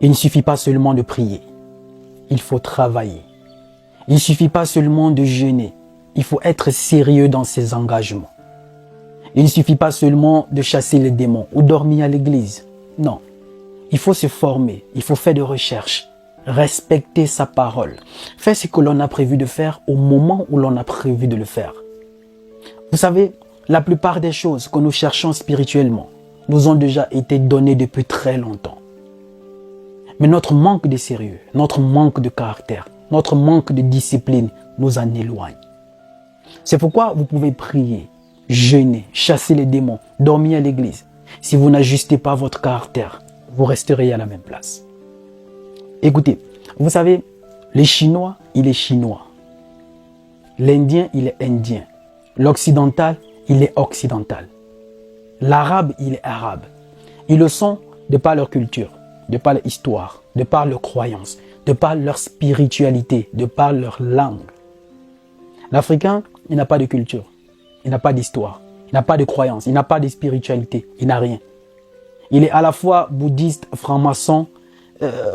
Il ne suffit pas seulement de prier, il faut travailler. Il ne suffit pas seulement de jeûner, il faut être sérieux dans ses engagements. Il ne suffit pas seulement de chasser les démons ou dormir à l'église. Non, il faut se former, il faut faire des recherches, respecter sa parole, faire ce que l'on a prévu de faire au moment où l'on a prévu de le faire. Vous savez, la plupart des choses que nous cherchons spirituellement nous ont déjà été données depuis très longtemps. Mais notre manque de sérieux, notre manque de caractère, notre manque de discipline nous en éloigne. C'est pourquoi vous pouvez prier, jeûner, chasser les démons, dormir à l'église. Si vous n'ajustez pas votre caractère, vous resterez à la même place. Écoutez, vous savez, les Chinois, il est chinois. L'Indien, il est indien. L'Occidental, il est occidental. L'Arabe, il est arabe. Ils le sont de par leur culture, de par leur histoire, de par leurs croyances, de par leur spiritualité, de par leur langue. L'Africain, il n'a pas de culture, il n'a pas d'histoire, il n'a pas de croyance, il n'a pas de spiritualité, il n'a rien. Il est à la fois bouddhiste, franc-maçon,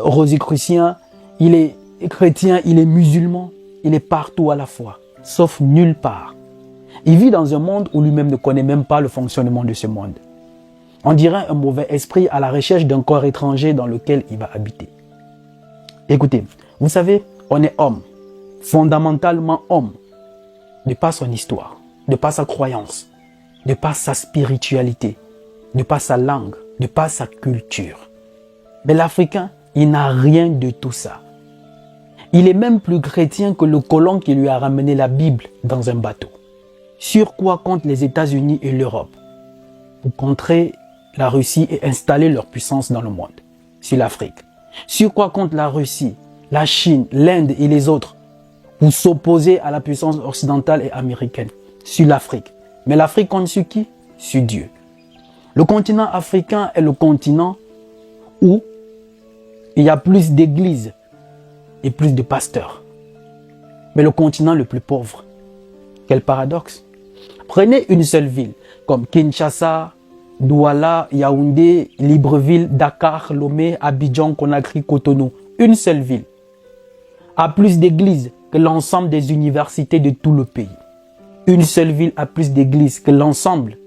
rosicrucien, il est chrétien, il est musulman, il est partout à la fois, sauf nulle part. Il vit dans un monde où lui-même ne connaît même pas le fonctionnement de ce monde. On dirait un mauvais esprit à la recherche d'un corps étranger dans lequel il va habiter. Écoutez, vous savez, on est homme, fondamentalement homme, de par son histoire, de par sa croyance, de par sa spiritualité, de par sa langue, de par sa culture. Mais l'Africain, il n'a rien de tout ça. Il est même plus chrétien que le colon qui lui a ramené la Bible dans un bateau. Sur quoi comptent les États-Unis et l'Europe pour contrer la Russie et installer leur puissance dans le monde? Sur l'Afrique. Sur quoi compte la Russie, la Chine, l'Inde et les autres pour s'opposer à la puissance occidentale et américaine? Sur l'Afrique. Mais l'Afrique compte sur qui? Sur Dieu. Le continent africain est le continent où il y a plus d'églises et plus de pasteurs. Mais le continent le plus pauvre. Quel paradoxe! Prenez une seule ville comme Kinshasa, Douala, Yaoundé, Libreville, Dakar, Lomé, Abidjan, Conakry, Cotonou. Une seule ville a plus d'églises que l'ensemble des universités de tout le pays. Une seule ville a plus d'églises que l'ensemble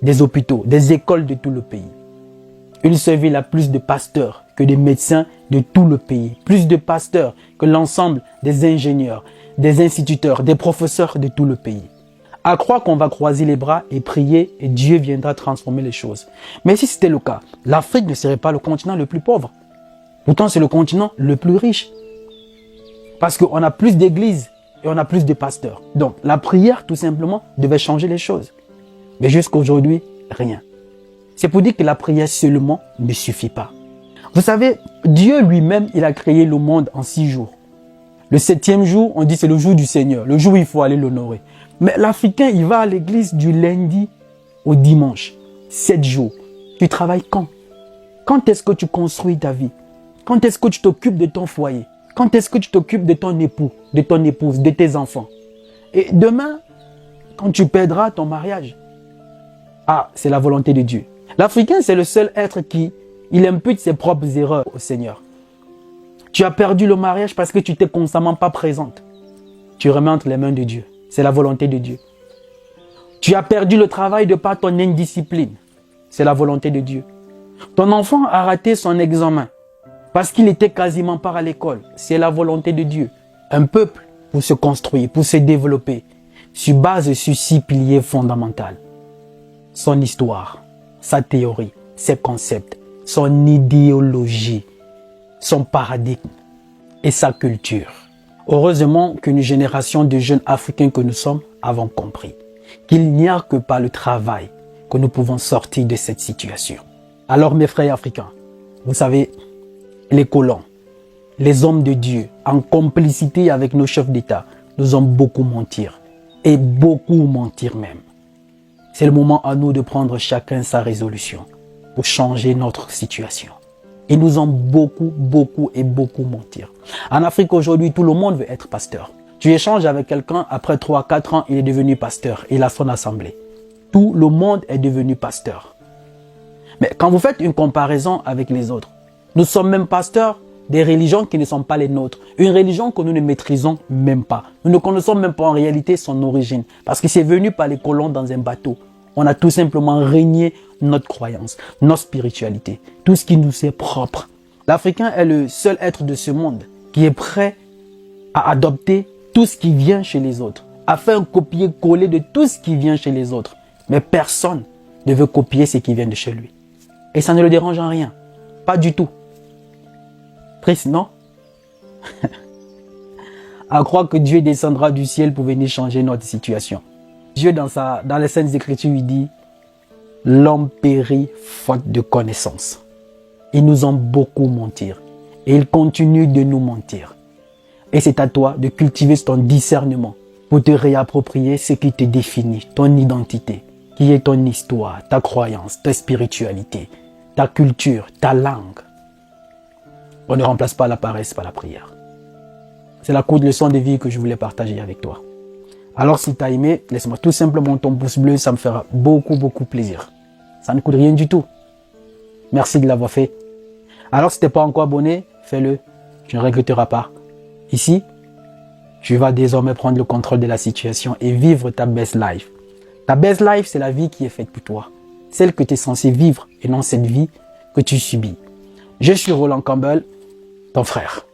des hôpitaux, des écoles de tout le pays. Une seule ville a plus de pasteurs que des médecins de tout le pays. Plus de pasteurs que l'ensemble des ingénieurs, des instituteurs, des professeurs de tout le pays. À croire qu'on va croiser les bras et prier et Dieu viendra transformer les choses. Mais si c'était le cas, l'Afrique ne serait pas le continent le plus pauvre. Pourtant, c'est le continent le plus riche. Parce qu'on a plus d'églises et on a plus de pasteurs. Donc, la prière, tout simplement, devait changer les choses. Mais jusqu'à aujourd'hui, rien. C'est pour dire que la prière seulement ne suffit pas. Vous savez, Dieu lui-même, il a créé le monde en 6 jours. Le 7e jour, on dit c'est le jour du Seigneur, le jour où il faut aller l'honorer. Mais l'Africain, il va à l'église du lundi au dimanche, 7 jours. Tu travailles quand? Quand est-ce que tu construis ta vie? Quand est-ce que tu t'occupes de ton foyer? Quand est-ce que tu t'occupes de ton époux, de ton épouse, de tes enfants? Et demain, quand tu perdras ton mariage, c'est la volonté de Dieu. L'Africain, c'est le seul être qui, il impute ses propres erreurs au Seigneur. Tu as perdu le mariage parce que tu t'es constamment pas présente. Tu remets entre les mains de Dieu. C'est la volonté de Dieu. Tu as perdu le travail de par ton indiscipline. C'est la volonté de Dieu. Ton enfant a raté son examen parce qu'il était quasiment pas à l'école. C'est la volonté de Dieu. Un peuple, pour se construire, pour se développer, se base sur 6 piliers fondamentaux. Son histoire, sa théorie, ses concepts, son idéologie, son paradigme et sa culture. Heureusement qu'une génération de jeunes Africains que nous sommes avons compris qu'il n'y a que par le travail que nous pouvons sortir de cette situation. Alors mes frères africains, vous savez, les colons, les hommes de Dieu, en complicité avec nos chefs d'État, nous ont beaucoup menti, et beaucoup mentir même. C'est le moment à nous de prendre chacun sa résolution pour changer notre situation. Ils nous ont beaucoup menti. En Afrique aujourd'hui, tout le monde veut être pasteur. Tu échanges avec quelqu'un, après 3-4 ans, il est devenu pasteur. Il a son assemblée. Tout le monde est devenu pasteur. Mais quand vous faites une comparaison avec les autres, Nous sommes même pasteurs des religions qui ne sont pas les nôtres. Une religion que nous ne maîtrisons même pas. Nous ne connaissons même pas en réalité son origine. Parce que c'est venu par les colons dans un bateau. On a tout simplement régné notre croyance, notre spiritualité, tout ce qui nous est propre. L'Africain est le seul être de ce monde qui est prêt à adopter tout ce qui vient chez les autres, à faire un copier-coller de tout ce qui vient chez les autres. Mais personne ne veut copier ce qui vient de chez lui. Et ça ne le dérange en rien. Pas du tout. Triste, non? À croire que Dieu descendra du ciel pour venir changer notre situation. Dieu, dans les Saintes Écritures, il dit « L'homme périt faute de connaissance. » Ils nous ont beaucoup menti. Et ils continuent de nous mentir. Et c'est à toi de cultiver ton discernement pour te réapproprier ce qui te définit, ton identité, qui est ton histoire, ta croyance, ta spiritualité, ta culture, ta langue. On ne remplace pas la paresse par la prière. C'est la courte leçon de vie que je voulais partager avec toi. Alors si tu as aimé, laisse-moi tout simplement ton pouce bleu, ça me fera beaucoup plaisir. Ça ne coûte rien du tout. Merci de l'avoir fait. Alors si tu n'es pas encore abonné, fais-le, tu ne regretteras pas. Ici, tu vas désormais prendre le contrôle de la situation et vivre ta best life. Ta best life, c'est la vie qui est faite pour toi. Celle que tu es censé vivre et non cette vie que tu subis. Je suis Roland Campbell, ton frère.